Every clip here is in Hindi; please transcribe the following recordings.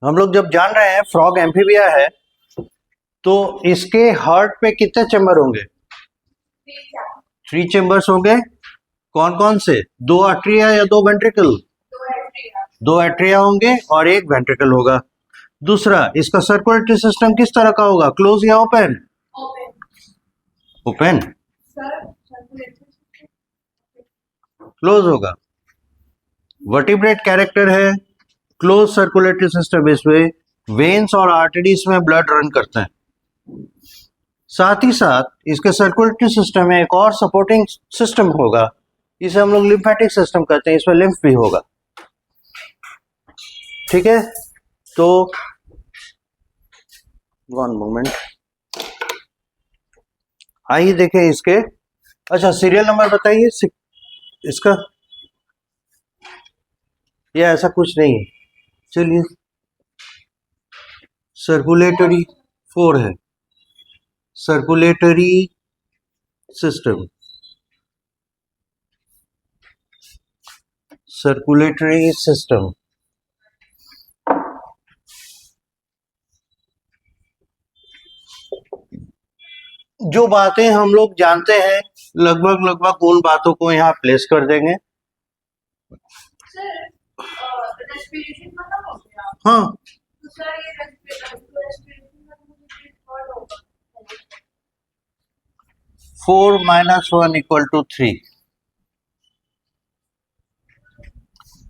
हम लोग जब जान रहे हैं फ्रॉग एम्फीबिया है तो इसके हार्ट पे कितने चैम्बर होंगे? 3 चैम्बर्स होंगे। कौन कौन से? 2 आर्टरिया या 2 वेंट्रिकल? 2 आर्टरिया होंगे और 1 वेंट्रिकल होगा। दूसरा, इसका सर्कुलेटरी सिस्टम किस तरह का होगा? क्लोज या ओपन? ओपन। क्लोज होगा। वर्टिब्रेट कैरेक्टर है, क्लोज सर्कुलेटरी सिस्टम। इसमें वेन्स और आर्टरीज में ब्लड रन करते हैं। साथ ही साथ इसके सर्कुलेटरी सिस्टम में एक और सपोर्टिंग सिस्टम होगा, इसे हम लोग लिम्फेटिक सिस्टम कहते हैं। इसमें लिम्फ भी होगा। ठीक है, तो 1 मोमेंट, आइए देखें इसके। अच्छा, सीरियल नंबर बताइए इसका। या ऐसा कुछ नहीं है, चलिए। सर्कुलेटरी 4 है, सर्कुलेटरी सिस्टम, सर्कुलेटरी सिस्टम। जो बातें हम लोग जानते हैं लगभग उन बातों को यहाँ प्लेस कर देंगे। हाँ, 4 - 1 = 3।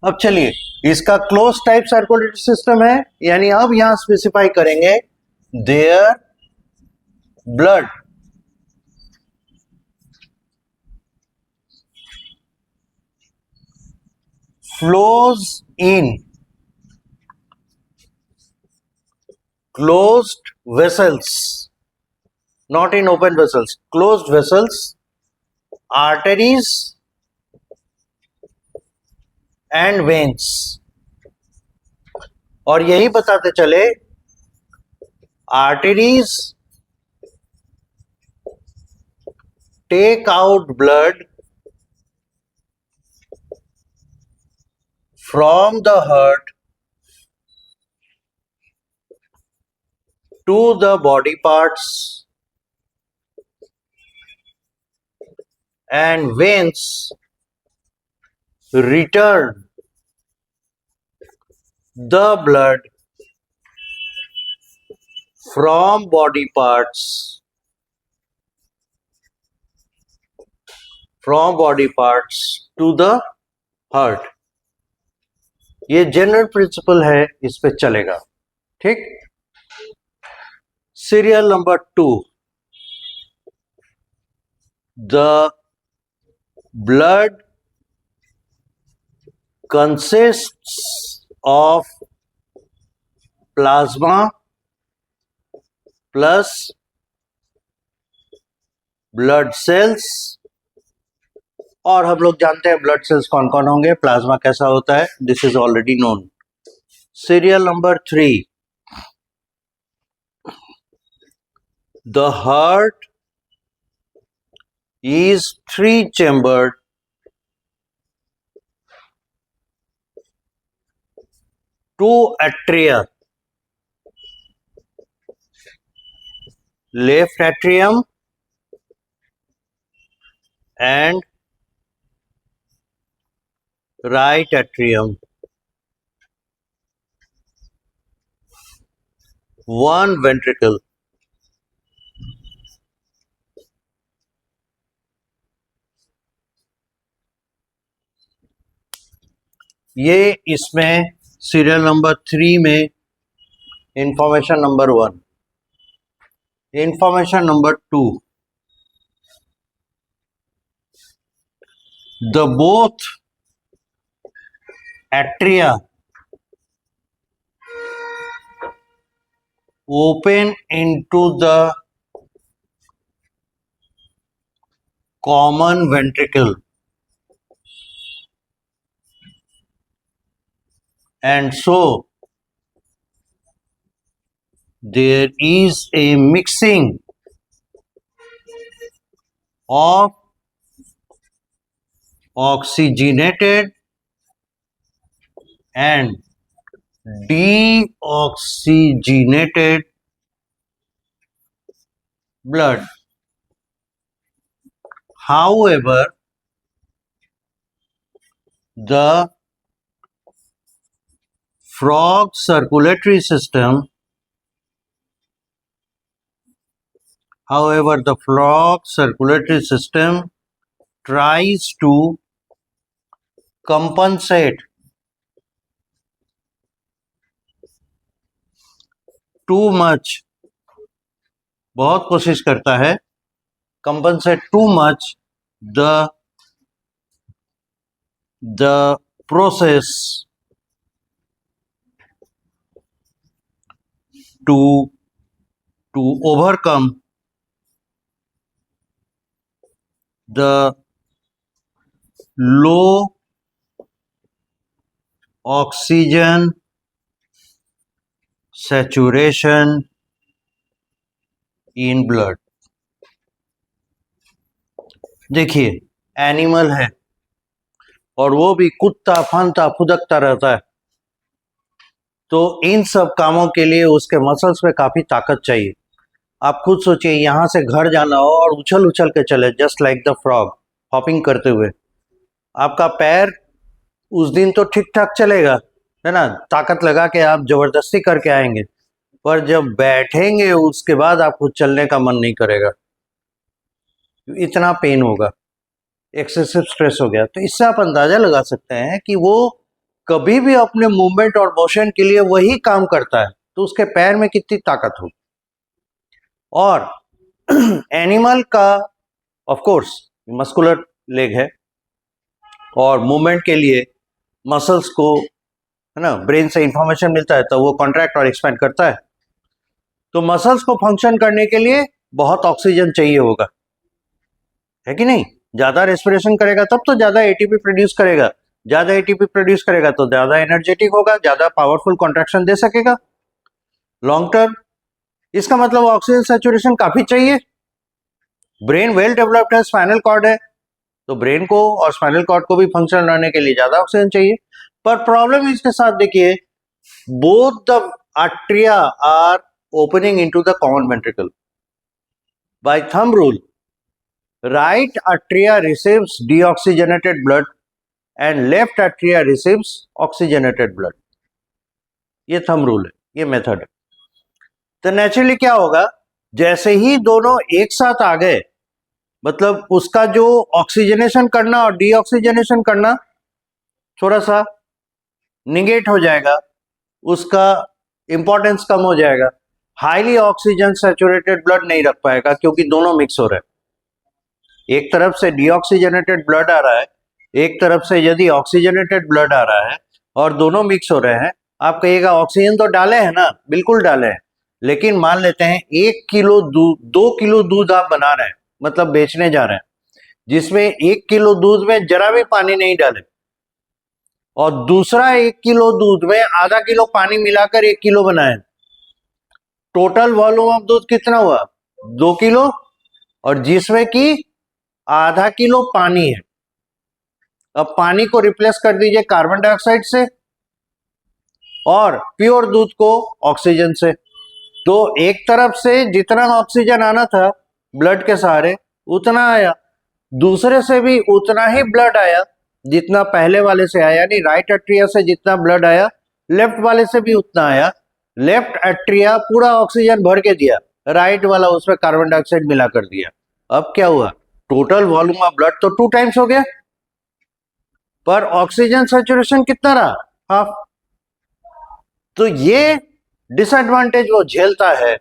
अब चलिए, इसका क्लोज टाइप सर्कुलेटरी सिस्टम है, यानी अब यहां स्पेसिफाई करेंगे their blood flows in closed vessels, not in open vessels, closed vessels, arteries and veins। और यही बताते चले, arteries take out blood from the heart to the body parts, and veins return the blood from body parts to the heart। ये जनरल प्रिंसिपल है, इस पे चलेगा। ठीक। Serial number 2, the blood consists of plasma plus blood cells। और हम लोग जानते हैं ब्लड सेल्स कौन कौन होंगे, प्लाज्मा कैसा होता है, this is already known. Serial number 3, the heart is 3-chambered, two atria, left atrium and right atrium, one ventricle। ये इसमें सीरियल नंबर 3 में information number 1। Information number 2, the both atria open into the common ventricle, and so there is a mixing of oxygenated and deoxygenated blood. However, the frog circulatory system tries to compensate too much, बहुत कोशिश करता है, compensate too much the process to overcome the low oxygen saturation in blood. देखिए, एनिमल है और वो भी कुत्ता फांता फुदकता रहता है, तो इन सब कामों के लिए उसके मसल्स में काफी ताकत चाहिए. आप खुद सोचिए, यहां से घर जाना हो और उछल उछल के चले, just like the frog, hopping करते हुए. आपका पैर उस दिन तो ठीक ठाक चलेगा, है ना, ताकत लगा के आप जबरदस्ती करके आएंगे, पर जब बैठेंगे उसके बाद आपको चलने का मन नहीं करेगा, इतना पेन होगा, एक्सेसिव स्ट्रेस हो गया. तो इससे आप अंदाजा लगा सकते हैं कि वो कभी भी अपने मूवमेंट और मोशन के लिए वही काम करता है, तो उसके पैर में कितनी ताकत होगी. और एनिमल का ऑफ कोर्स मस्कुलर लेग है और मूवमेंट के लिए मसल्स को, है ना, ब्रेन से इंफॉर्मेशन मिलता है तो वो कॉन्ट्रैक्ट और एक्सपैंड करता है. तो मसल्स को फंक्शन करने के लिए बहुत ऑक्सीजन चाहिए होगा, है कि नहीं. ज्यादा रेस्पिरेशन करेगा तब तो ज्यादा एटीपी प्रोड्यूस करेगा, ज्यादा एटीपी प्रोड्यूस करेगा तो ज्यादा एनर्जेटिक होगा, ज्यादा पावरफुल कॉन्ट्रैक्शन दे सकेगा लॉन्ग टर्म. इसका मतलब ऑक्सीजन सैचुरेशन काफी चाहिए. ब्रेन वेल डेवलप्ड है, स्पाइनल कॉर्ड है, तो ब्रेन को और स्पाइनल कॉर्ड को भी फंक्शन रहने के लिए ज्यादा ऑक्सीजन चाहिए. पर प्रॉब्लम इसके साथ देखिए, both the atria are opening into the common ventricle. By thumb rule, right atria receives deoxygenated blood and left atria receives oxygenated blood. ये थंब रूल है, ये मेथड है. तो नेचुरली क्या होगा, जैसे ही दोनों एक साथ आ गए, मतलब उसका जो ऑक्सीजनेशन करना और डीऑक्सीजनेशन करना थोड़ा सा निगेट हो जाएगा, उसका इंपॉर्टेंस कम हो जाएगा. हाईली ऑक्सीजन सैचुरेटेड ब्लड नहीं रख पाएगा क्योंकि दोनों मिक्स हो रहे हैं. एक तरफ से डीऑक्सीजनेटेड ब्लड आ रहा है, एक तरफ से यदि ऑक्सीजनेटेड ब्लड आ रहा है और दोनों मिक्स हो रहे हैं. आप कहिएगा ऑक्सीजन तो डाले हैं ना, बिल्कुल डाले हैं, लेकिन मान लेते हैं 1 किलो दूध, 2 किलो दूध आप बना रहे हैं, मतलब बेचने जा रहे हैं, जिसमें 1 किलो दूध में जरा भी पानी नहीं डाले, और दूसरा 1 किलो दूध में आधा किलो पानी मिलाकर 1 किलो बनाए. टोटल वॉल्यूम ऑफ दूध कितना हुआ, 2 किलो, और जिसमें कि आधा किलो पानी है. अब पानी को रिप्लेस कर दीजिए कार्बन डाइऑक्साइड से और प्योर दूध को ऑक्सीजन से. तो एक तरफ से जितना ऑक्सीजन आना था ब्लड के सहारे उतना आया, दूसरे से भी उतना ही ब्लड आया जितना पहले वाले से आया, यानी राइट एट्रिया से जितना ब्लड आया लेफ्ट वाले से भी उतना आया. लेफ्ट एट्रिया पूरा ऑक्सीजन भर के दिया, राइट वाला उसमें कार्बन डाइऑक्साइड मिला कर दिया. अब क्या हुआ, टोटल वॉल्यूम ऑफ ब्लड तो 2 टाइम्स हो गया, पर ऑक्सीजन सैचुरेशन कितना रहा, हाफ. तो ये डिसएडवांटेज वो झेलता है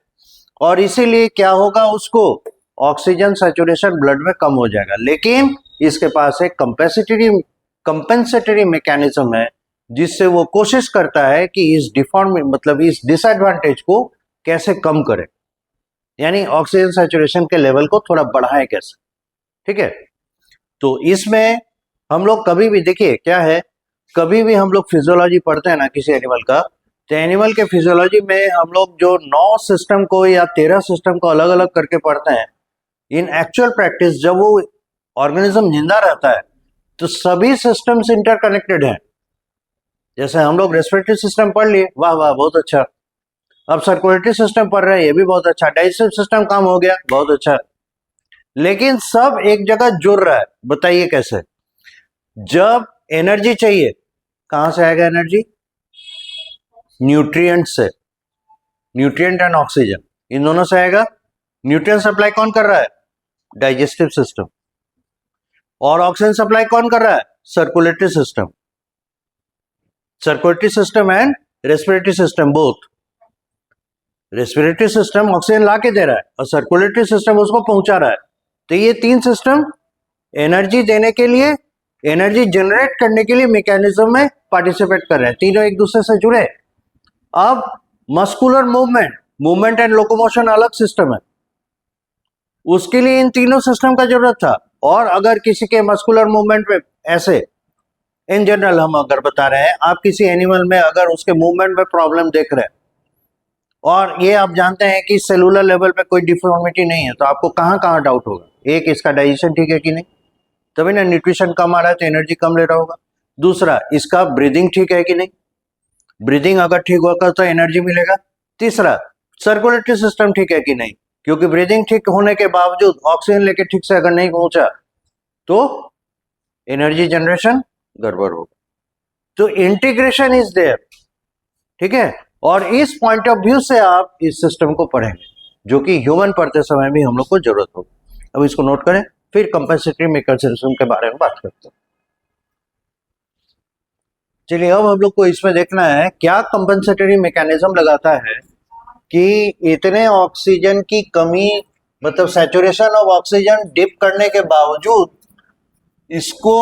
और इसीलिए क्या होगा, उसको ऑक्सीजन सैचुरेशन ब्लड में कम हो जाएगा. लेकिन इसके पास एक कंपेंसेटरी मैकेनिज्म है जिससे वो कोशिश करता है कि इस मतलब इस डिसएडवांटेज को कैसे कम करे, यानी ऑक्सीजन सैचुरेशन के लेवल को थोड़ा बढ़ाए कैसे. ठीक है. तो इसमें हम लोग कभी भी देखिए क्या है, कभी भी हम लोग फिजियोलॉजी पढ़ते हैं ना किसी एनिमल का, तो एनिमल के फिजियोलॉजी में हम लोग जो 9 सिस्टम को या 13 सिस्टम को अलग अलग करके पढ़ते हैं, इन एक्चुअल प्रैक्टिस जब वो ऑर्गेनिज्म जिंदा रहता है तो सभी सिस्टम्स इंटरकनेक्टेड हैं. जैसे हम लोग रेस्पिरेटरी सिस्टम पढ़ लिए, वाह वाह बहुत अच्छा। अब सर्कुलेटरी सिस्टम पढ़ रहे हैं, ये भी बहुत अच्छा। डाइजेस्टिव सिस्टम काम हो गया, बहुत अच्छा। लेकिन सब एक जगह जुड़ रहा है, बताइए कैसे? जब एनर्जी चाहिए, कहां से आएगा एनर्जी? न्यूट्रिएंट से। न्यूट्रिएंट एंड ऑक्सीजन, इन दोनों से आएगा। न्यूट्रिएंट सप्लाई कौन कर रहा है? Digestive system. और ऑक्सीजन सप्लाई कौन कर रहा है? Circulatory system. Circulatory system and respiratory system both. Respiratory system oxygen ला के दे रहा है और सर्कुलेटरी सिस्टम उसको पहुंचा रहा है। तो ये तीन सिस्टम एनर्जी देने के लिए, एनर्जी जनरेट करने के लिए मैकेनिज्म में पार्टिसिपेट कर रहे हैं, तीनों एक दूसरे से जुड़े। अब मस्कुलर मूवमेंट एंड लोकोमोशन अलग सिस्टम है, उसके लिए इन तीनों सिस्टम का जरूरत था। और अगर किसी के मस्कुलर मूवमेंट में ऐसे इन जनरल हम अगर बता रहे हैं, आप किसी एनिमल में अगर उसके मूवमेंट में प्रॉब्लम देख रहे हैं और ये आप जानते हैं कि सेलुलर लेवल पे कोई डिफॉर्मिटी नहीं है, तो आपको कहाँ कहाँ डाउट होगा? एक, इसका डाइजेशन ठीक है कि नहीं, तभी ना न्यूट्रिशन कम आ रहा है तो एनर्जी कम ले रहा होगा। दूसरा, इसका ब्रीदिंग ठीक है कि नहीं, ब्रीदिंग अगर ठीक होगा तो एनर्जी मिलेगा। तीसरा, सर्कुलेटरी सिस्टम ठीक है कि नहीं, क्योंकि ब्रीदिंग ठीक होने के बावजूद ऑक्सीजन लेके ठीक से अगर नहीं पहुंचा तो एनर्जी जनरेशन गड़बड़ होगा। तो इंटीग्रेशन इज देयर, ठीक है। और इस पॉइंट ऑफ व्यू से आप इस सिस्टम को पढ़ेंगे, जो कि ह्यूमन पढ़ते समय भी हम लोग को जरूरत होगी। अब इसको नोट करें, फिर कंपेंसेटरी मैकेनिज्म के बारे में बात करते हैं। चलिए, अब हम लोग को इसमें देखना है क्या कंपेंसेटरी मैकेनिज्म लगाता है कि इतने ऑक्सीजन की कमी, मतलब सैचुरेशन ऑफ ऑक्सीजन डिप करने के बावजूद इसको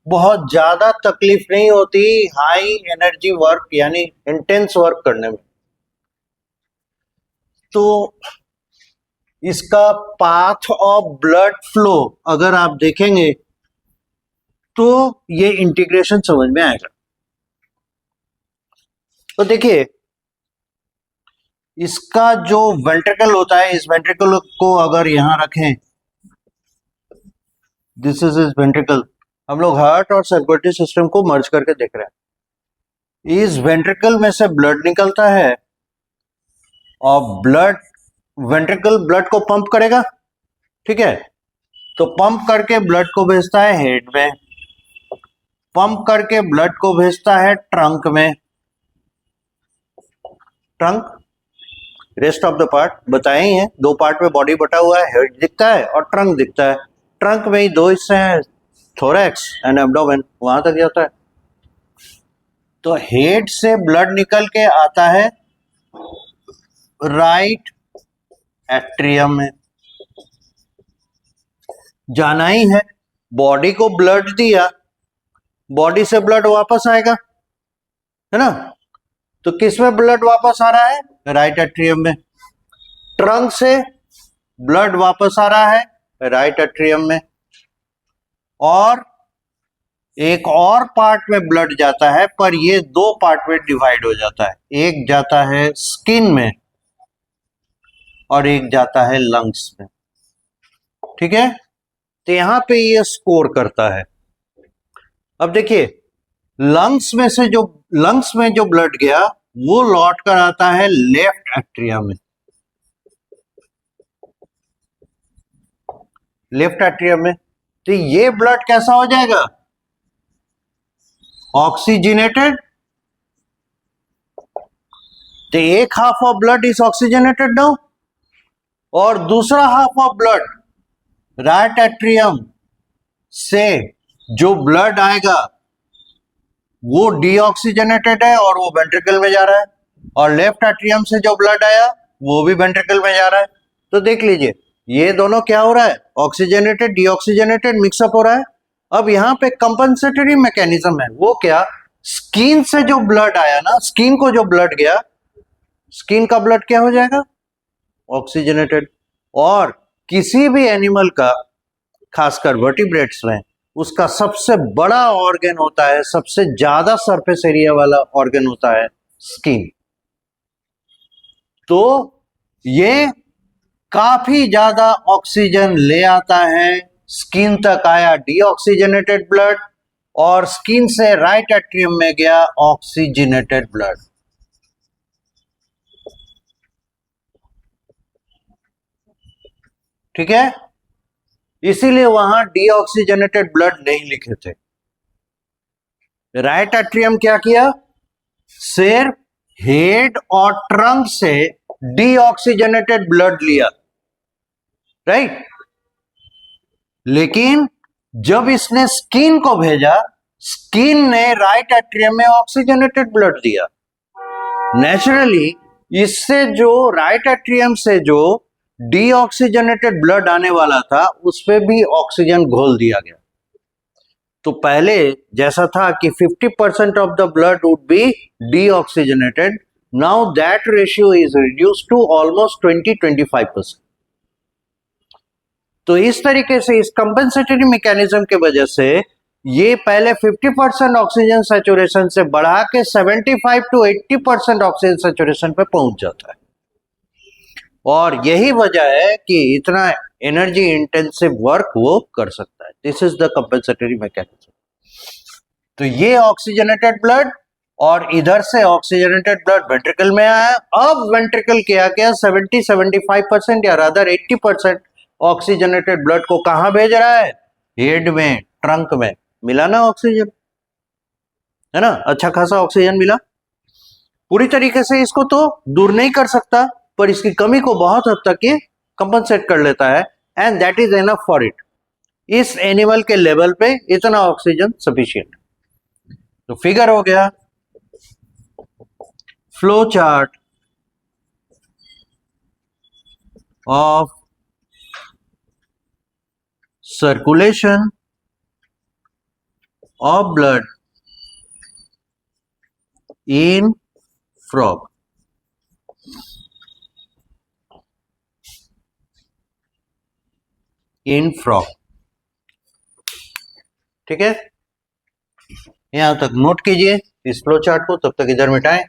बहुत ज्यादा तकलीफ नहीं होती हाई एनर्जी वर्क यानी इंटेंस वर्क करने में। तो इसका पाथ ऑफ ब्लड फ्लो अगर आप देखेंगे तो ये इंटीग्रेशन समझ में आएगा। तो देखिए, इसका जो वेंट्रिकल होता है, इस वेंट्रिकल को अगर यहां रखें, दिस इज इज वेंट्रिकल। हम लोग हार्ट और सर्कुलेटरी सिस्टम को मर्ज करके देख रहे हैं। इस वेंट्रिकल में से ब्लड निकलता है और वेंट्रिकल ब्लड को पंप करेगा, ठीक है। तो पंप करके ब्लड को भेजता है हेड में, पंप करके ब्लड को भेजता है ट्रंक में। Trunk, rest of the part बताए ही हैं, दो पार्ट में बॉडी बटा हुआ है, हेड दिखता है और ट्रंक दिखता है। ट्रंक में ही दो हिस्से हैं, थोरैक्स एंड एब्डोमेन, वहां तक जाता है। तो हेड से ब्लड निकल के आता है राइट एट्रियम में, जाना ही है। बॉडी को ब्लड दिया, बॉडी से ब्लड वापस आएगा, है ना। तो किस में ब्लड वापस आ रहा है? राइट एट्रियम में। ट्रंक से ब्लड वापस आ रहा है राइट एट्रियम में। और एक और पार्ट में ब्लड जाता है, पर ये दो पार्ट में डिवाइड हो जाता है। एक जाता है स्किन में और एक जाता है लंग्स में, ठीक है। तो यहां पे ये स्कोर करता है। अब देखिए, लंग्स में जो ब्लड गया वो लौट कर आता है लेफ्ट एट्रियम में। लेफ्ट एट्रियम में तो ये ब्लड कैसा हो जाएगा? ऑक्सीजनेटेड। तो एक half of blood is oxygenated now, और दूसरा half of blood right atrium से जो ब्लड आएगा वो डीऑक्सीजनेटेड है और वो वेंट्रिकल में जा रहा है, और लेफ्ट एट्रियम से जो ब्लड आया वो भी वेंट्रिकल में जा रहा है। तो देख लीजिए, ये दोनों क्या हो रहा है? ऑक्सीजनेटेड डीऑक्सीजनेटेड मिक्सअप हो रहा है। अब यहाँ पे कंपनसेटरी मैकेनिज्म है, वो क्या? स्किन से जो ब्लड आया ना, स्किन को जो ब्लड गया, स्किन का ब्लड क्या हो जाएगा? ऑक्सीजनेटेड। और किसी भी एनिमल का, खासकर वर्टिब्रेट्स में, उसका सबसे बड़ा ऑर्गन होता है, सबसे ज्यादा सरफेस एरिया वाला ऑर्गन होता है स्किन। तो ये काफी ज्यादा ऑक्सीजन ले आता है, स्किन तक आया डीऑक्सीजनेटेड ब्लड, और स्किन से राइट एट्रियम में गया ऑक्सीजनेटेड ब्लड। ठीक है, इसीलिए वहां डीऑक्सीजनेटेड ब्लड नहीं लिखे थे। राइट एट्रियम क्या किया, सिर्फ हेड और ट्रंक से डीऑक्सीजनेटेड ब्लड लिया, राइट। लेकिन जब इसने स्किन को भेजा, स्किन ने राइट एट्रियम में ऑक्सीजनेटेड ब्लड दिया। नेचुरली इससे जो राइट एट्रियम से जो डीऑक्सीजनेटेड ब्लड आने वाला था उस पे भी ऑक्सीजन घोल दिया गया। तो पहले जैसा था कि 50% of the blood would be deoxygenated, now that ratio is reduced to almost 20-25%। तो इस तरीके से इस कंपेंसेटरी मैकेनिज्म के वजह से ये पहले 50% ऑक्सीजन सैचुरेशन से बढ़ा के 75-80% ऑक्सीजन सैचुरेशन पे पहुंच जाता है। और यही वजह है कि इतना एनर्जी इंटेंसिव वर्क वो कर सकता है। This is the compensatory mechanism. तो ये ऑक्सीजनेटेड ब्लड और इधर से ऑक्सीजनेटेड ब्लड वेंट्रिकल में आया। अब वेंट्रिकल क्या किया, 70-75% या रादर 80% ऑक्सीजनेटेड ब्लड को कहां भेज रहा है, हेड में, ट्रंक में। मिला ना ऑक्सीजन, है ना, अच्छा खासा ऑक्सीजन मिला। पूरी तरीके से इसको तो दूर नहीं कर सकता, पर इसकी कमी को बहुत हद तक ये कंपनसेट कर लेता है, and that is enough for it. इस एनिमल के लेवल पे इतना ऑक्सीजन सफिशिएंट। तो फिगर हो गया, flow chart of circulation of blood in frog. In frog, ठीक है। यहां तक नोट कीजिए इस फ्लो चार्ट को, तब तक इधर मिटाएं।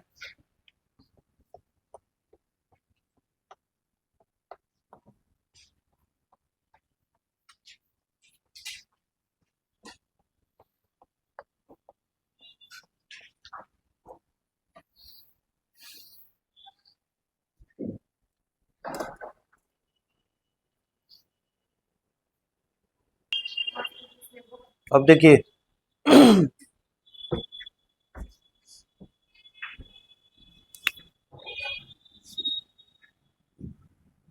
अब देखिए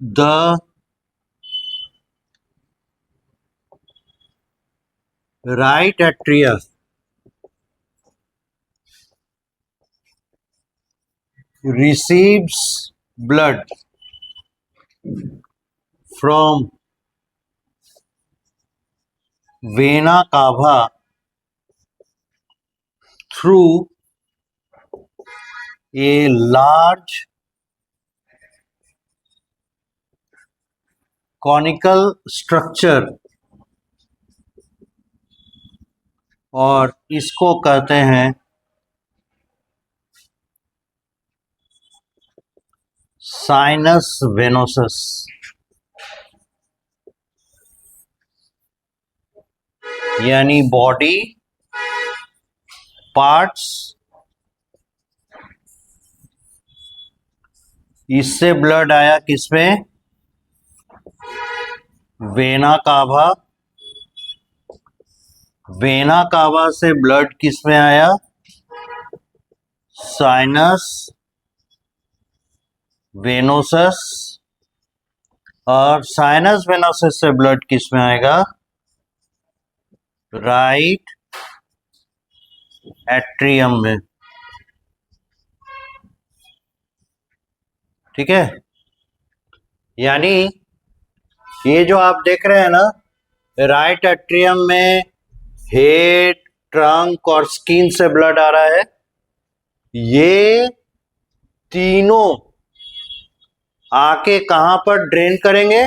the right atria receives blood from vena cava through a large conical structure, और इसको कहते हैं साइनस वेनोसस, यानी बॉडी पार्ट्स। इससे ब्लड आया किसमें, वेना कावा। वेना कावा से ब्लड किसमें आया, साइनस वेनोसस। और साइनस वेनोसस से ब्लड किसमें आएगा, राइट एट्रियम में, ठीक है। यानी ये जो आप देख रहे हैं ना, राइट एट्रियम में हेड, ट्रंक और स्किन से ब्लड आ रहा है। ये तीनों आके कहां पर ड्रेन करेंगे,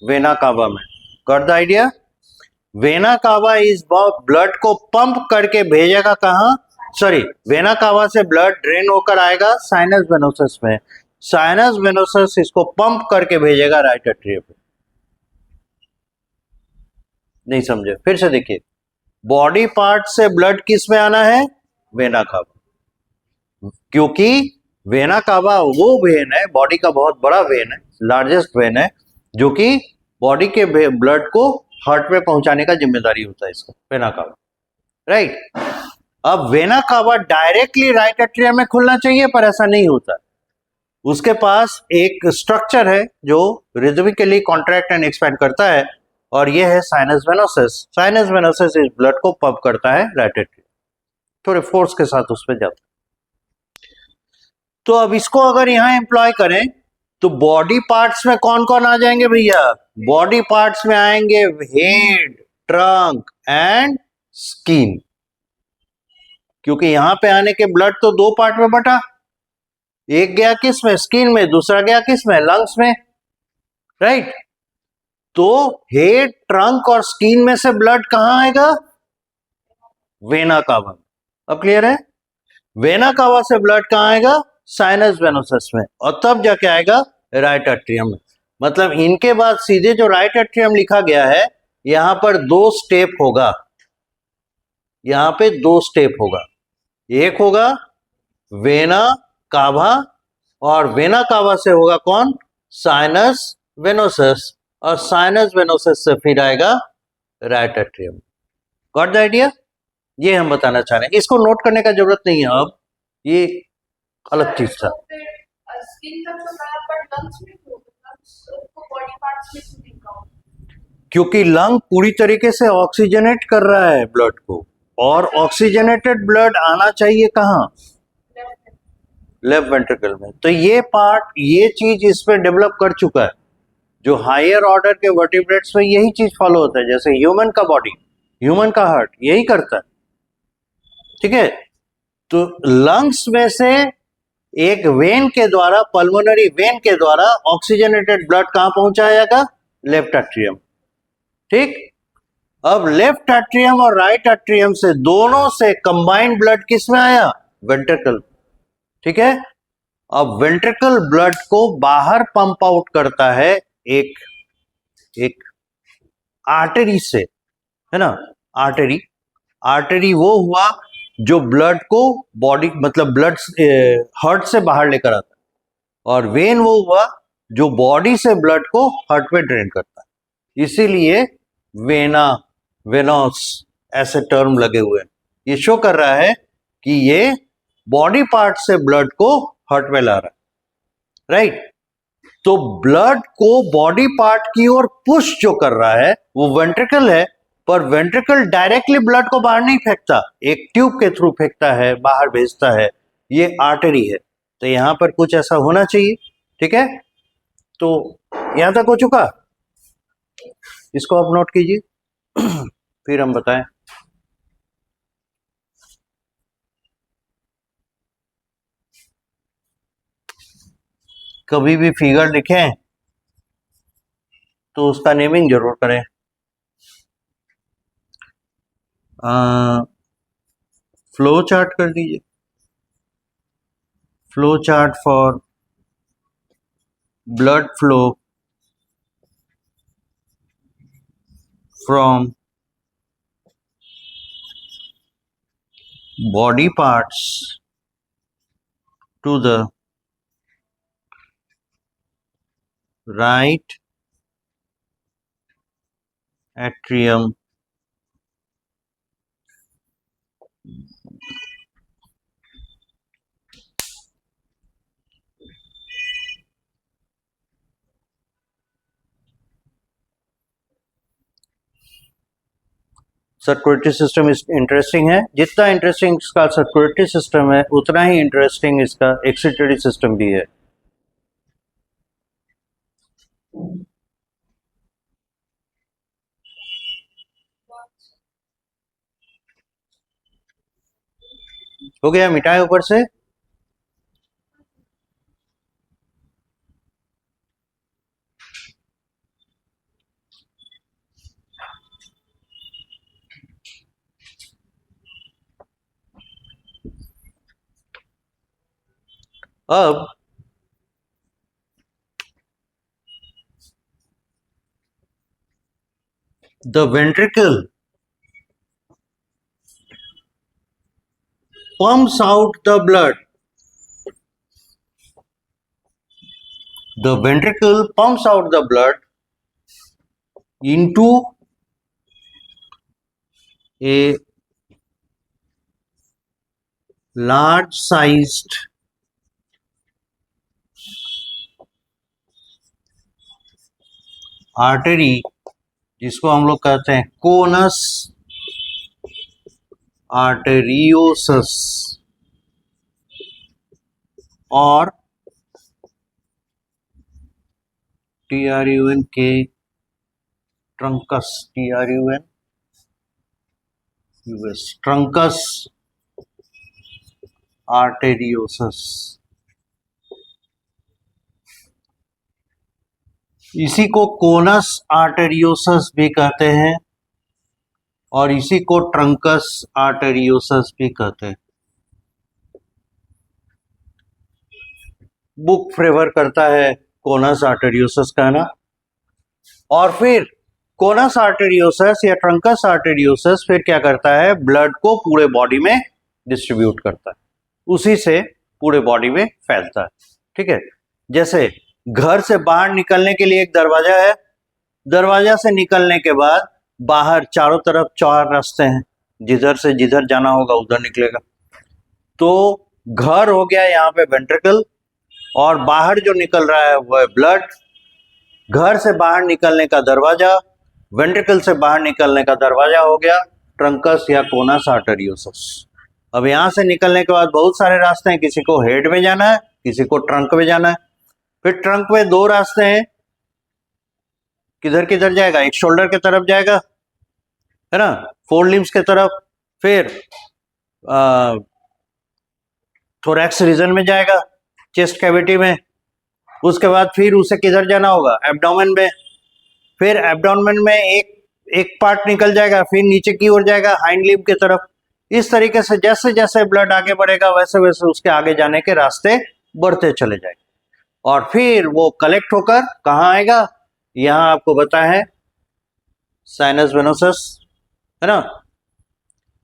वेना कावा में। Got the idea. Vena cava इस ब्लड को पंप करके भेजेगा कहां, सॉरी, वेना कावा से ब्लड ड्रेन होकर आएगा साइनस वेनोसस में। साइनस वेनोसस इसको पंप करके भेजेगा राइट एट्रियम पे। नहीं समझे, फिर से देखिए। बॉडी पार्ट से ब्लड किस में आना है? Vena cava. क्योंकि वेना कावा वो वेन है, बॉडी का बहुत बड़ा वेन है, लार्जेस्ट वेन है, जो कि बॉडी के ब्लड को हार्ट में पहुंचाने का जिम्मेदारी होता है इसका, वेना कावा, राइट। अब vena cava directly right atrium में खुलना चाहिए, पर ऐसा नहीं होता। उसके पास एक स्ट्रक्चर है जो रिदमिकली कॉन्ट्रैक्ट एंड एक्सपैंड करता है, और ये है साइनस वेनोसस। साइनस वेनोसस इस ब्लड को पंप करता है राइट एट्रियम, थोड़े फोर्स के साथ उस पर जाता है। तो अब इसको अगर यहां एम्प्लॉय करें तो बॉडी पार्ट्स में कौन कौन आ जाएंगे भैया? बॉडी पार्ट्स में आएंगे हेड, ट्रंक एंड स्किन। क्योंकि यहां पे आने के ब्लड तो दो पार्ट में बटा, एक गया किस में? स्किन में। दूसरा गया किस में? लंग्स में, राइट। तो हेड, ट्रंक और स्किन में से ब्लड कहां आएगा? Vena cava. अब क्लियर है? वेना कावा से ब्लड कहां आएगा? साइनस वेनोसस में, और तब जाके आएगा राइट एट्रियम में। मतलब इनके बाद सीधे जो राइट एट्रियम लिखा गया है, यहां पर दो स्टेप होगा, यहां पे दो स्टेप होगा। एक होगा वेना कावा, और वेना कावा से होगा कौन? साइनस वेनोसस, और साइनस वेनोसस से फिर आएगा right atrium. Got the idea? ये हम बताना चाह रहे हैं, इसको नोट करने का जरूरत नहीं है अब, ये अलग चीज था। क्योंकि लंग पूरी तरीके से ऑक्सीजनेट कर रहा है ब्लड को, और ऑक्सीजनेटेड ब्लड आना चाहिए कहां? लेफ्ट वेंट्रिकल में। तो ये पार्ट, ये चीज इसमें डेवलप कर चुका है। जो हायर ऑर्डर के वर्टिब्रेट्स में यही चीज फॉलो होता है, जैसे ह्यूमन का बॉडी, ह्यूमन का हार्ट यही करता है, ठीक है। तो लंग्स में से एक वेन के द्वारा, पल्मोनरी वेन के द्वारा ऑक्सीजनेटेड ब्लड कहां पहुंचाएगा? लेफ्ट एट्रियम, ठीक। अब लेफ्ट एट्रियम और राइट एट्रियम से दोनों से कंबाइंड ब्लड किस में आया? वेंट्रिकल, ठीक है। अब वेंट्रिकल ब्लड को बाहर पंप आउट करता है एक एक आर्टरी से, है ना। आर्टरी, आर्टरी वो हुआ जो ब्लड को बॉडी, मतलब ब्लड हार्ट से बाहर लेकर आता है, और वेन वो हुआ जो बॉडी से ब्लड को हार्ट में ड्रेन करता है। इसीलिए वेना, वेनोस ऐसे टर्म लगे हुए हैं। ये शो कर रहा है कि ये बॉडी पार्ट से ब्लड को हार्ट में ला रहा है, राइट। तो ब्लड को बॉडी पार्ट की ओर पुश जो कर रहा है वो वेंट्रिकल है, पर वेंट्रिकल डायरेक्टली ब्लड को बाहर नहीं फेंकता, एक ट्यूब के थ्रू फेंकता है, बाहर भेजता है, ये आर्टरी है। तो यहां पर कुछ ऐसा होना चाहिए, ठीक है। तो यहां तक हो चुका, इसको आप नोट कीजिए फिर हम बताएं। कभी भी फिगर लिखें तो उसका नेमिंग जरूर करें। फ्लो चार्ट कर दीजिए, flow chart for blood flow from body parts to the right atrium circulatory system interesting है। जितना इंटरेस्टिंग इसका सर्कुलेटरी सिस्टम है, उतना ही इंटरेस्टिंग इसका एक्सीटरी सिस्टम भी है। हो गया, मिटाए ऊपर से। अब the ventricle pumps out the blood. The ventricle pumps out the blood into a large sized artery, जिसको हम लोग कहते हैं कोनस आर्टेरियोसस और TRUN के trunks, TRUN US trunks arteriosus. इसी को कोनस आर्टेरियोसस भी कहते हैं और इसी को ट्रंकस आर्टेरियोसस भी कहते हैं। बुक फेवर करता है कोनस आर्टेरियोसस का ना, और फिर कोनस आर्टेरियोसस या ट्रंकस आर्टेरियोसस फिर क्या करता है, ब्लड को पूरे बॉडी में डिस्ट्रीब्यूट करता है, उसी से पूरे बॉडी में फैलता है। ठीक है, जैसे घर से बाहर निकलने के लिए एक दरवाजा है, दरवाजा से निकलने के बाद बाहर चारों तरफ 4 रास्ते हैं, जिधर से जिधर जाना होगा उधर निकलेगा। तो घर हो गया यहाँ पे वेंट्रिकल, और बाहर जो निकल रहा है वह ब्लड। घर से बाहर निकलने का दरवाजा, वेंट्रिकल से बाहर निकलने का दरवाजा हो गया ट्रंकस या कोनस आर्टेरियोसस। अब यहाँ से निकलने के बाद बहुत सारे रास्ते हैं, किसी को हेड में जाना है, किसी को ट्रंक में जाना है। फिर ट्रंक में 2 रास्ते हैं, किधर किधर जाएगा, एक शोल्डर के तरफ जाएगा है ना, 4 लिम्स के तरफ, फिर थोरैक्स रीजन में जाएगा, चेस्ट कैविटी में। उसके बाद फिर उसे किधर जाना होगा, एब्डोमेन में। फिर एब्डोमेन में एक पार्ट निकल जाएगा, फिर नीचे की ओर जाएगा हाइंड लिम्ब की तरफ। इस तरीके से जैसे जैसे ब्लड आगे बढ़ेगा वैसे वैसे उसके आगे जाने के रास्ते बढ़ते चले जाएंगे, और फिर वो कलेक्ट होकर कहाँ आएगा, यहाँ आपको पता है साइनस वेनोसस है ना,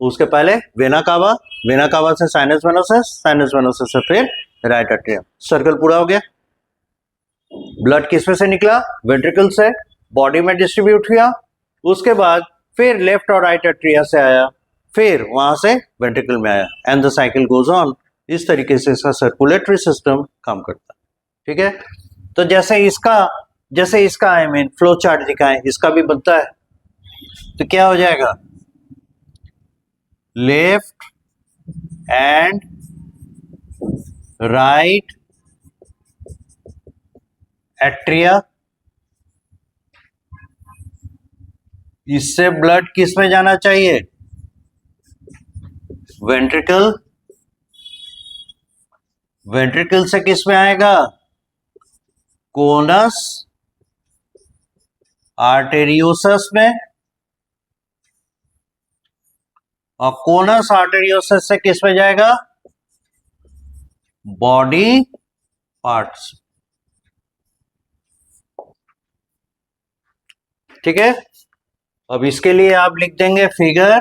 उसके पहले वेना कावा, वेना कावा से साइनस वेनोसस, साइनस वेनोसस से फिर राइट एट्रियम। सर्कल पूरा हो गया। ब्लड किसमें से निकला, वेंट्रिकल से, बॉडी में डिस्ट्रीब्यूट किया, उसके बाद फिर लेफ्ट और राइट एट्रिया से आया, फिर वहां से वेंट्रिकल में आया, and the cycle goes on. इस तरीके से इसका सर्कुलेटरी सिस्टम काम करता है। ठीक है, तो जैसे इसका आई मीन फ्लो चार्ट दिखाएं, इसका भी बनता है। तो क्या हो जाएगा, लेफ्ट एंड राइट एट्रिया, इससे ब्लड किस में जाना चाहिए, वेंट्रिकल, वेंट्रिकल से किस में आएगा, कोनस आर्टेरियोसस में, और कोनस आर्टेरियोसस से किस में जाएगा, बॉडी पार्ट्स। ठीक है, अब इसके लिए आप लिख देंगे फिगर,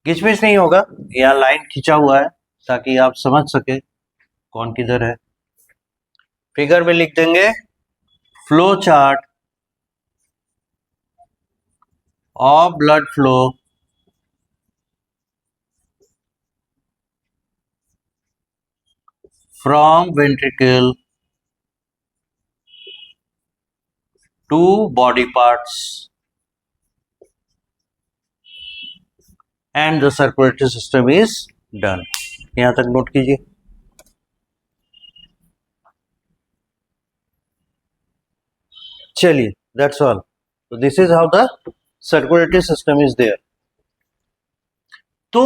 घिचपिच नहीं होगा, यहाँ लाइन खींचा हुआ है ताकि आप समझ सके कौन किधर है। फिगर में लिख देंगे flow chart of blood flow from ventricle to body parts and the circulatory system is done. यहां तक नोट कीजिए। चलिए, that's all. So this is how the circulatory system is there. तो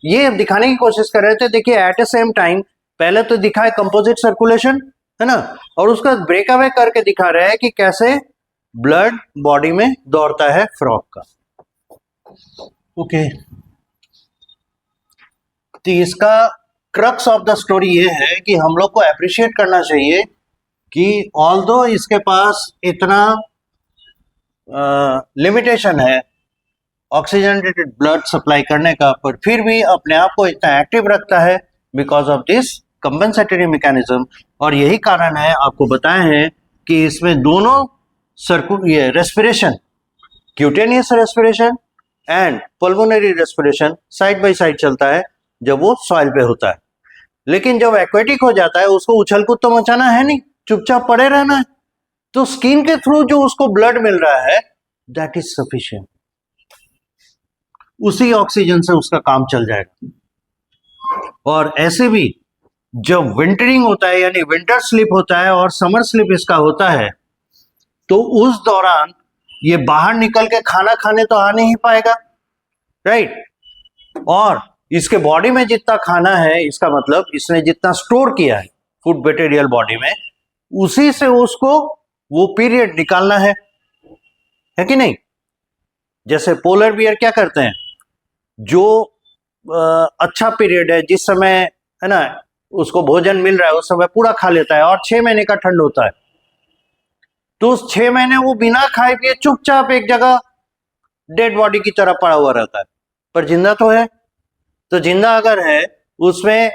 ये अब दिखाने की कोशिश कर रहे थे। देखिए, एट ए सेम टाइम पहले तो दिखा है कंपोजिट सर्कुलेशन है ना, और उसका ब्रेक अवे करके दिखा रहा है कि कैसे ब्लड बॉडी में दौड़ता है फ्रॉग का। ओके, तो इसका क्रक्स ऑफ द स्टोरी ये है कि हम लोग को अप्रिशिएट करना चाहिए कि ऑल्दो इसके पास इतना लिमिटेशन है, ऑक्सीजनेटेड ब्लड सप्लाई करने का, पर फिर भी अपने आप को इतना एक्टिव रखता है because of this compensatory mechanism. और यही कारण है, आपको बताए हैं कि इसमें दोनों ये respiration, cutaneous respiration and pulmonary respiration side by side चलता है जब वो सॉइल पे होता है। लेकिन जब एक्वेटिक हो जाता है उसको उछल कूद तो मचाना है नहीं, चुपचाप पड़े रहना है। तो स्किन के थ्रू जो उसको ब्लड मिल रहा है दैट इज सफिशिएंट, उसी ऑक्सीजन से उसका काम चल जाएगा। और ऐसे भी जब विंटरिंग होता है यानी विंटर स्लीप होता है और समर स्लीप इसका होता है, तो उस दौरान ये बाहर निकल के खाना खाने तो आ नहीं पाएगा, राइट। और इसके बॉडी में जितना खाना है, इसका मतलब इसने जितना स्टोर किया है फूड मटेरियल बॉडी में, उसी से उसको वो पीरियड निकालना है कि नहीं। जैसे पोलर बियर क्या करते हैं, जो अच्छा पीरियड है, जिस समय है ना उसको भोजन मिल रहा है उस समय पूरा खा लेता है, और 6 महीने का ठंड होता है, तो उस 6 महीने वो बिना खाए पिए चुपचाप एक जगह डेड बॉडी की तरह पड़ा हुआ रहता है, पर जिंदा तो है। तो जिंदा अगर है उसमें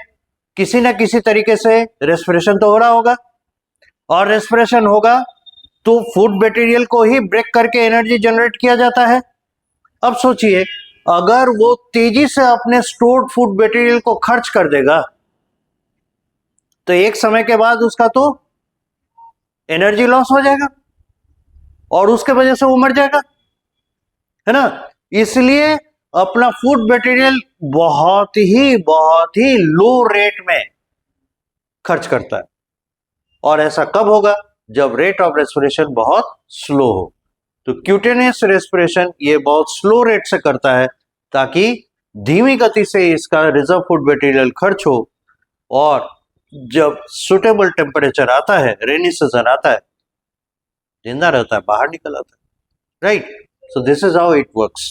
किसी न किसी तरीके से रेस्पिरेशन तो हो रहा होगा, और रेस्पिरेशन होगा तो फूड मटेरियल को ही ब्रेक करके एनर्जी जनरेट किया जाता है। अब सोचिए, अगर वो तेजी से अपने स्टोर्ड फूड मटेरियल को खर्च कर देगा तो एक समय के बाद उसका तो एनर्जी लॉस हो जाएगा और उसके वजह से वो मर जाएगा, है ना। इसलिए अपना फूड मटेरियल बहुत ही लो रेट में खर्च करता है। और ऐसा कब होगा, जब रेट ऑफ रेस्पिरेशन बहुत स्लो हो। तो क्यूटेनियस रेस्पिरेशन ये बहुत स्लो रेट से करता है ताकि धीमी गति से इसका रिजर्व फूड मटेरियल खर्च हो, और जब सुटेबल टेम्परेचर आता है, रेनी सीजन आता है, जिंदा रहता है, बाहर निकल आता है, right. So this is how it works.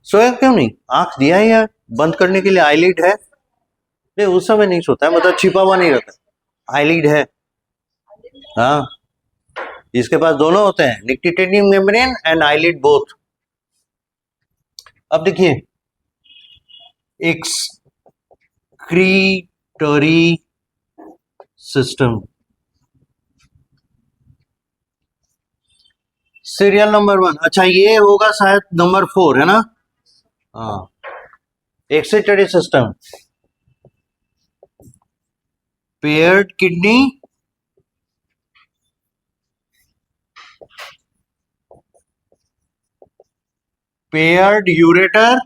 सोया क्यों नहीं, आंख दिया ही है बंद करने के लिए, आईलिड है नहीं, उस समय नहीं सोता है, मतलब छिपा हुआ नहीं रहता, आईलिड है। हाँ, इसके पास दोनों होते हैं, निक्टिटेनियम मेम्ब्रेन एंड आईलिड बोथ। अब देखिए, एक्सक्रीटरी सिस्टम, सीरियल नंबर 1, अच्छा ये होगा शायद नंबर 4, है ना। हाँ, excretory system, paired kidney, paired ureter,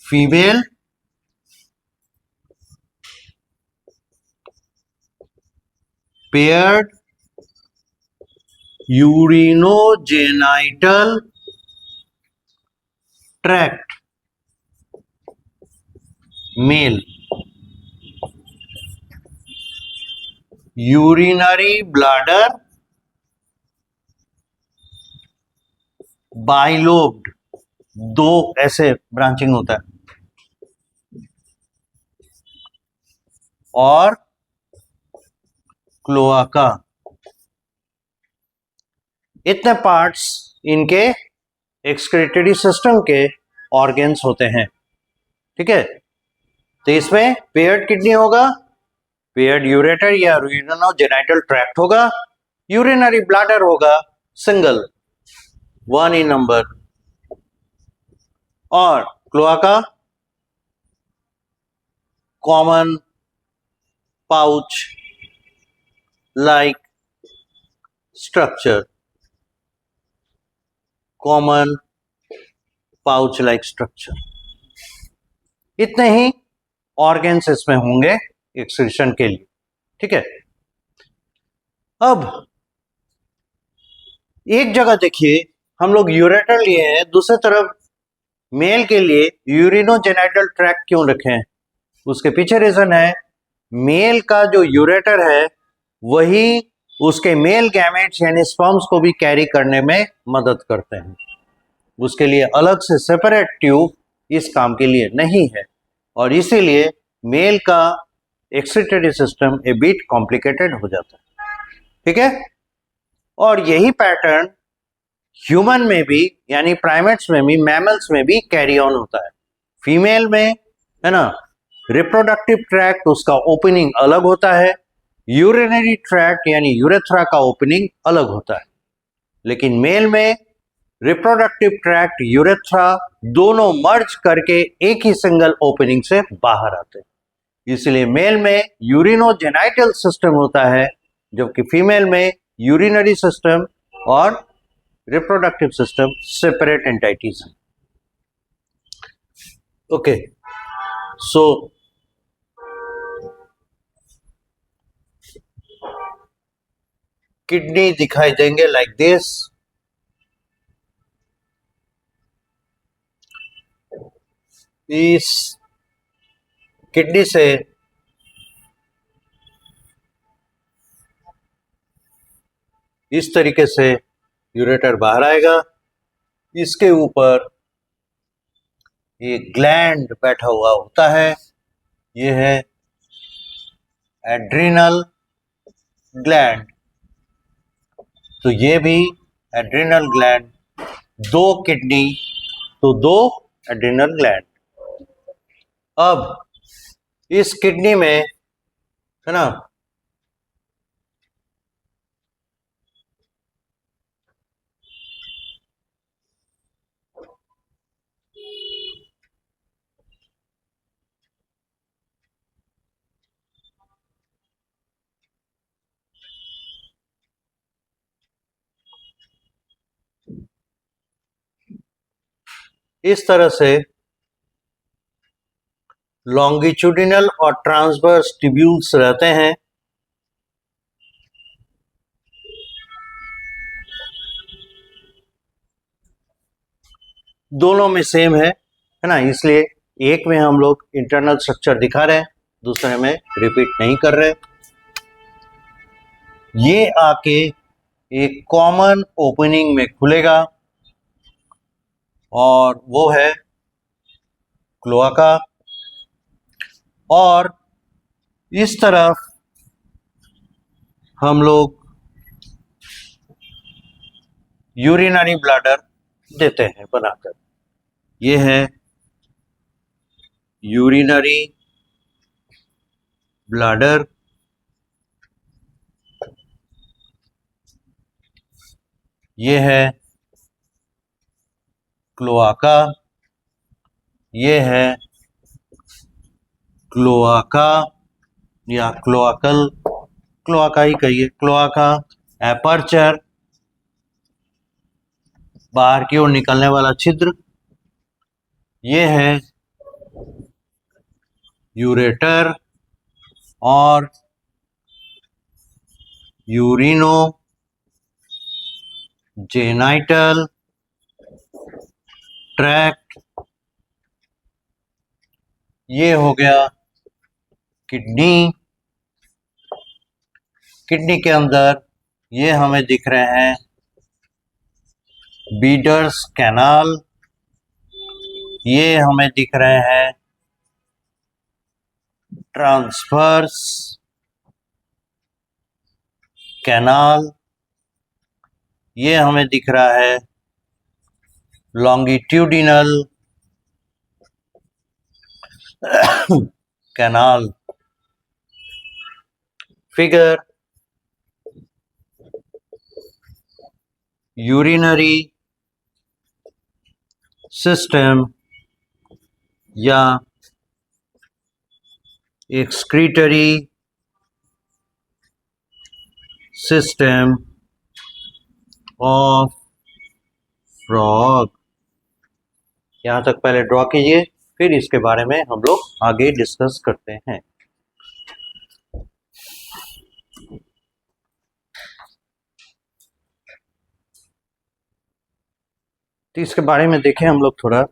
female, paired urinogenital tract, male, urinary bladder, bilobed, 2 ऐसे ब्रांचिंग होता है, और क्लोआका। इतने पार्ट्स इनके एक्सक्रीटरी सिस्टम के ऑर्गन्स होते हैं, ठीक है। तो इसमें पेयर्ड किडनी होगा, पेयर्ड यूरेटर या यूरिनोजेनाइटल ट्रैक्ट होगा, यूरिनरी ब्लैडर होगा सिंगल 1 in नंबर, और cloaca common pouch like structure, common pouch like structure. इतने ही ऑर्गन्स इसमें होंगे एक्सक्रीशन के लिए, ठीक है। अब एक जगह देखिए, हम लोग यूरेटर लिए हैं, दूसरी तरफ मेल के लिए यूरिनोजेनाइटल ट्रैक्ट क्यों रखे हैं, उसके पीछे रीजन है, मेल का जो यूरेटर है वही उसके मेल गैमेट्स यानी स्पर्म्स को भी कैरी करने में मदद करते हैं। उसके लिए अलग से सेपरेट ट्यूब इस काम के लिए नहीं है, और इसीलिए मेल का एक्सक्रीटरी सिस्टम ए बिट कॉम्प्लिकेटेड हो जाता है, ठीक है। और यही पैटर्न ह्यूमन में भी, यानी प्राइमेट्स में भी, मैमल्स में भी कैरी ऑन होता है। फीमेल में है ना, रिप्रोडक्टिव ट्रैक्ट उसका ओपनिंग अलग होता है, यूरिनरी ट्रैक्ट यानी यूरेथ्रा का ओपनिंग अलग होता है। लेकिन मेल में रिप्रोडक्टिव ट्रैक्ट, यूरेथ्रा दोनों मर्ज करके एक ही सिंगल ओपनिंग से बाहर आते हैं। इसलिए मेल में यूरिनोजेनाइटल सिस्टम होता है, जबकि फीमेल में यूरिनरी सिस्टम और रिप्रोडक्टिव सिस्टम सेपरेट एंटिटीज हैं। ओके, सो किडनी दिखाई देंगे लाइक दिस। इस किडनी से इस तरीके से यूरेटर बाहर आएगा। इसके ऊपर एक ग्लैंड बैठा हुआ होता है, ये है एड्रिनल ग्लैंड। तो ये भी एड्रिनल ग्लैंड, दो किडनी तो दो एड्रिनल ग्लैंड। अब इस किडनी में है ना, इस तरह से लॉन्गिट्यूडिनल और ट्रांसवर्स ट्यूब्यूल्स रहते हैं। दोनों में सेम है ना, इसलिए एक में हम लोग इंटरनल स्ट्रक्चर दिखा रहे हैं, दूसरे में रिपीट नहीं कर रहे। ये आके एक कॉमन ओपनिंग में खुलेगा और वो है क्लोआका। और इस तरफ हम लोग यूरिनरी ब्लैडर देते हैं बनाकर। ये है यूरिनरी ब्लैडर, ये है क्लोआका, ये है क्लोआका या क्लोआकल, क्लोआका ही कहिए, क्लोआका एपर्चर, बाहर की ओर निकलने वाला छिद्र। ये है यूरेटर और यूरिनो जेनाइटल ट्रैक्ट। ये हो गया किडनी। किडनी के अंदर ये हमें दिख रहे हैं बीडर्स कैनाल, ये हमें दिख रहे हैं ट्रांसवर्स कैनाल, ये हमें दिख रहा है longitudinal canal. Figure urinary system या एक्सक्रीटरी सिस्टम ऑफ फ्रॉग। यहाँ तक पहले ड्रॉ कीजिए, फिर इसके बारे में हम लोग आगे डिस्कस करते हैं। तो इसके बारे में देखें हम लोग थोड़ा।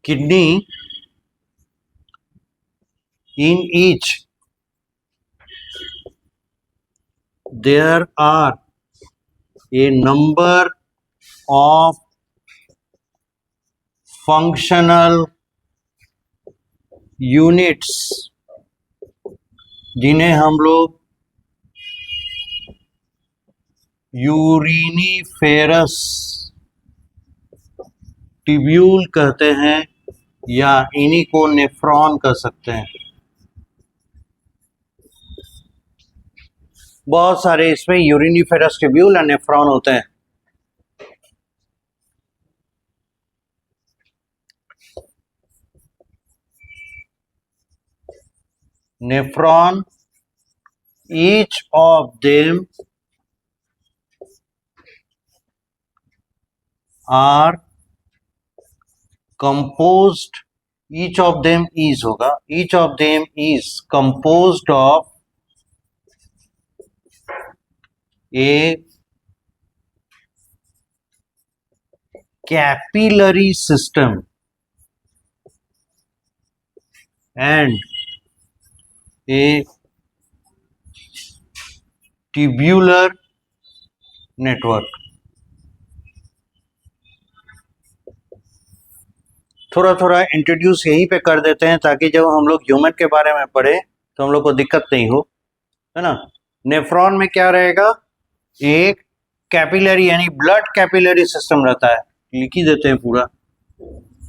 Kidney in each there are a number of functional units जिन्हें हम लोग यूरिनीफेरस ट्यूब्यूल कहते हैं या इन्हीं को नेफ्रॉन कह सकते हैं। बहुत सारे इसमें यूरिनीफेरस ट्यूब्यूल या नेफ्रॉन होते हैं। Nephron, each of them are composed, each of them is होगा, each of them is composed of a capillary system and a tubular network। थोड़ा थोड़ा इंट्रोड्यूस यहीं पे कर देते हैं ताकि जब हम लोग ह्यूमन के बारे में पढ़े तो हम लोग को दिक्कत नहीं हो, है ना। नेफ्रॉन में क्या रहेगा, एक कैपिलरी यानी ब्लड कैपिलरी सिस्टम रहता है, लिख ही देते हैं पूरा,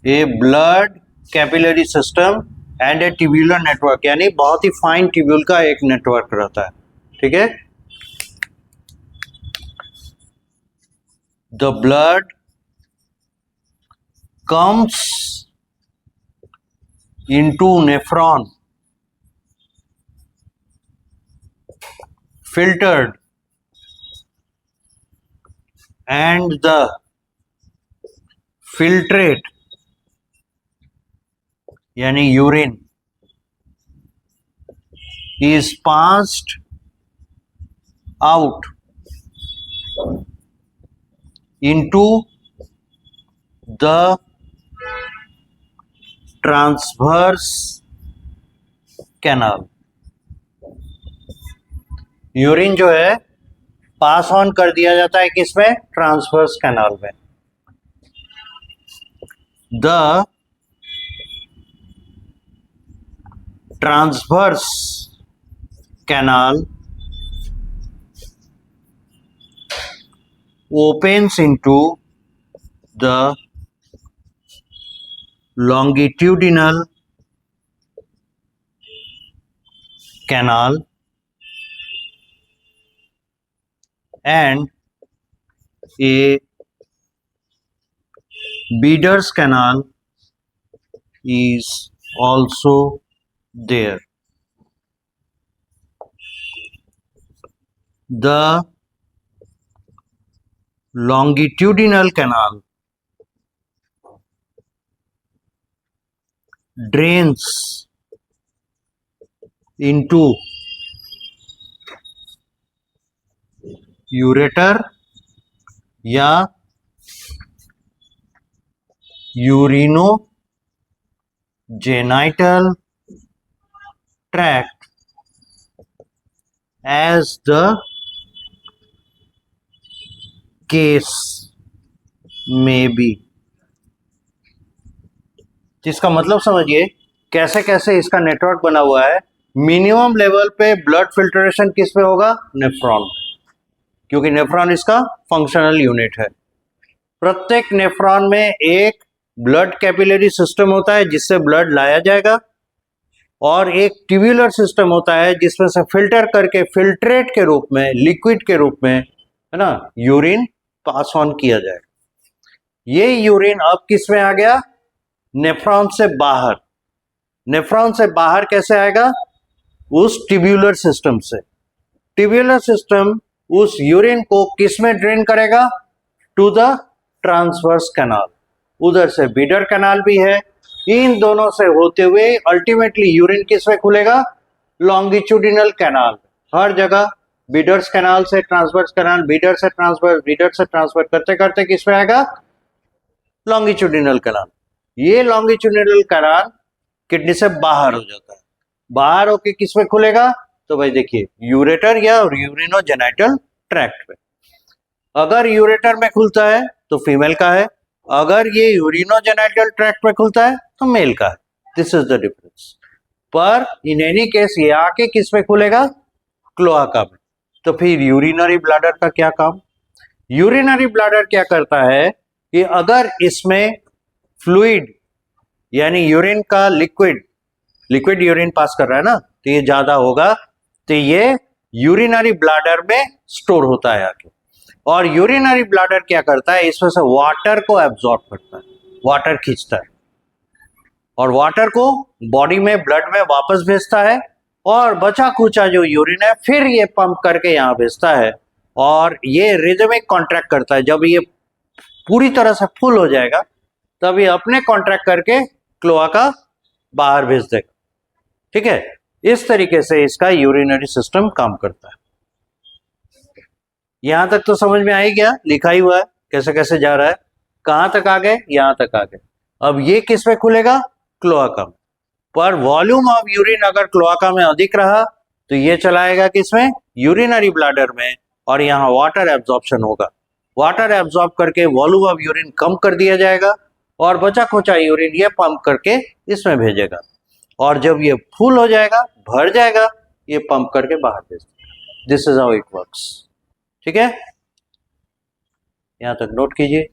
a blood capillary system and a tubular network यानी बहुत ही फाइन ट्यूब्यूल का एक नेटवर्क रहता है, ठीक है। The blood comes into nephron filtered and the filtrate यानी urine is passed out into the transverse canal. Urine जो है पास ऑन कर दिया जाता है किसमें, ट्रांसवर्स कैनाल में। The transverse canal opens into the longitudinal canal and a Beeder's canal is also there. The longitudinal canal drains into ureter या urinogenital tract as the case may be। जिसका मतलब समझिए कैसे कैसे इसका नेटवर्क बना हुआ है। मिनिमम लेवल पे ब्लड फिल्ट्रेशन किस पे होगा, नेफ्रॉन, क्योंकि नेफ्रॉन इसका फंक्शनल यूनिट है। प्रत्येक नेफ्रॉन में एक ब्लड कैपिलरी सिस्टम होता है जिससे ब्लड लाया जाएगा और एक ट्यूब्यूलर सिस्टम होता है जिसमें से फिल्टर करके फिल्ट्रेट के रूप में, लिक्विड के रूप में, है ना, यूरिन पास ऑन किया जाएगा। ये यूरिन अब किस में आ गया, नेफ्रॉन से बाहर। नेफ्रॉन से बाहर कैसे आएगा, उस ट्यूब्यूलर सिस्टम से। ट्यूब्यूलर सिस्टम उस यूरिन को किस में ड्रेन करेगा, टू द ट्रांसवर्स कैनाल। उधर से बीडर कैनाल भी है, इन दोनों से होते हुए अल्टीमेटली यूरिन किस में खुलेगा, लॉन्गिट्यूडिनल कैनाल। हर जगह बीडर्स कैनाल से ट्रांसवर्स कैनाल, बीडर से ट्रांसवर्स, बीडर से ट्रांसफर करते करते किस में आएगा, लॉन्गिट्यूडिनल कैनाल। ये लॉन्गिट्यूडिनल कैनाल किडनी से बाहर हो जाता है। बाहर होके किस में खुलेगा? तो भाई देखिए यूरेटर या यूरिनोजेनिटल ट्रैक्ट में। अगर यूरेटर में खुलता है तो फीमेल का है, अगर ये यूरिनोजेनिटल ट्रैक्ट में खुलता है तो मेल का है। This is the difference. पर इन एनी केस ये आके किस में खुलेगा? क्लोआका में। तो फिर यूरिनरी ब्लैडर का क्या काम? यूरिनरी ब्लैडर क्या करता है कि अगर इसमें फ्लूइड यानी यूरिन का लिक्विड यूरिन पास कर रहा है ना, तो ये ज्यादा होगा, तो ये यूरिनरी ब्लैडर में स्टोर होता है आके। और यूरिनरी ब्लैडर क्या करता है? इसमें से वाटर को एब्जॉर्ब करता है, वाटर खींचता है और वाटर को बॉडी में ब्लड में वापस भेजता है, और बचा खुचा जो यूरिन है फिर ये पंप करके यहाँ भेजता है, और ये रिदमिक कॉन्ट्रैक्ट करता है। जब ये पूरी तरह से फुल हो जाएगा तब ये अपने कॉन्ट्रैक्ट करके क्लोआका बाहर भेज देगा। ठीक है, इस तरीके से इसका यूरिनरी सिस्टम काम करता है। यहां तक तो समझ में आ ही गया, लिखा ही हुआ है कैसे कैसे जा रहा है। कहां तक आ गए? यहां तक आ गए। अब ये किस में खुलेगा? क्लोआका में। पर वॉल्यूम ऑफ यूरिन अगर क्लोआका में अधिक रहा तो ये चलाएगा किसमें? यूरिनरी ब्लैडर में, और यहाँ वाटर एब्जॉर्प्शन होगा। वाटर एब्जॉर्ब करके वॉल्यूम ऑफ यूरिन कम कर दिया जाएगा, और बचा खुचा यूरिन ये पंप करके इसमें भेजेगा, और जब ये फुल हो जाएगा, भर जाएगा, ये पंप करके बाहर भेज देगा। This is how it works. ठीक है, यहां तक नोट कीजिए।